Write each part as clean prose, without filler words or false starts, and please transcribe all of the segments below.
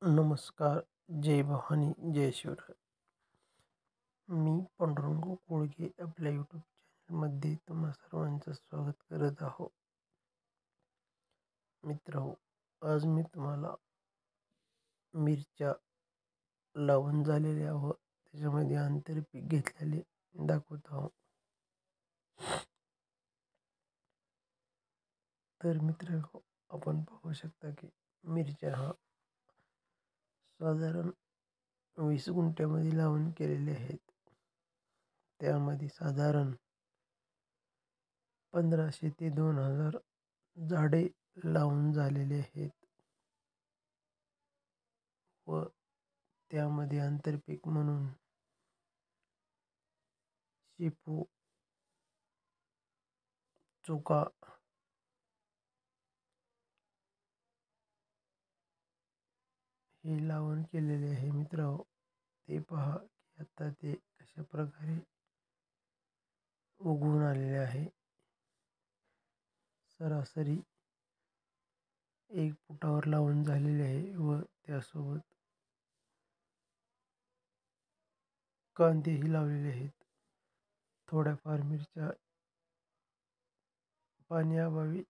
नमस्कार. जय भवानी, जय शिवराय. मी पांडुरंग कोळगे आपल्या यूट्यूब चॅनलमध्ये तुम्हा सर्वांचं स्वागत करत आहो. मित्रहो, आज मी तुम्हाला मिरच्या लावून झालेल्या व त्याच्यामध्ये आंतरपीक घेतलेले दाखवत आहो. तर मित्रहो, आपण पाहू शकता की मिरच्या हा साधारण 20 गुंठ्यामध्ये लावून केलेले आहेत. त्यामध्ये साधारण 1500 ते 2000 झाडे लावून झालेले आहेत व त्यामध्ये आंतरपीक म्हणून शेपू, चोका हे लावून केलेले आहे. मित्रांनो, ते पहा की आता ते कशा प्रकारे उगवून आलेले आहे. सरासरी 1 फुटावर लावून झालेले आहे व त्यासोबत कांदेही लावलेले आहेत. थोड्याफार मिरच्या पाण्याअभावी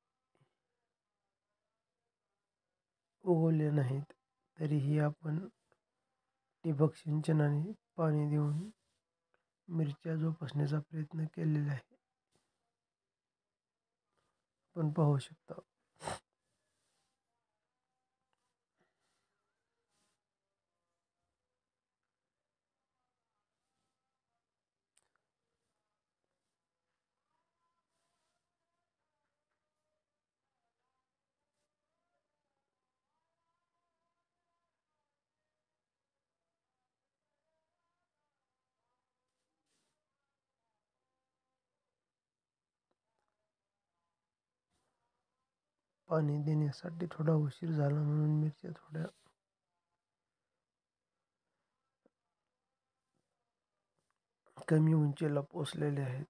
उगवल्या नाहीत, तरीही आपण ठिबक सिंचनाने पाणी देऊन मिरच्या जोपासण्याचा प्रयत्न केलेला आहे. आपण पाहू शकता. पाणी देण्यासाठी थोडा उशीर झाला म्हणून मिरच्या थोड्या कमी उंचीला पोचलेल्या आहेत.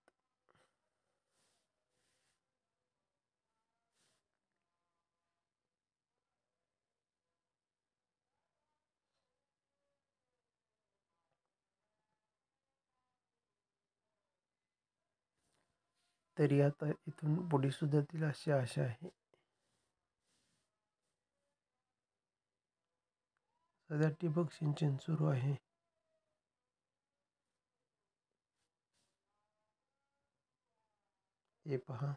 तरी आता इथून पुढे सुधारतील अशी आशा आहे. सध्या ठिबक सिंचन सुरू आहे. हे पहा.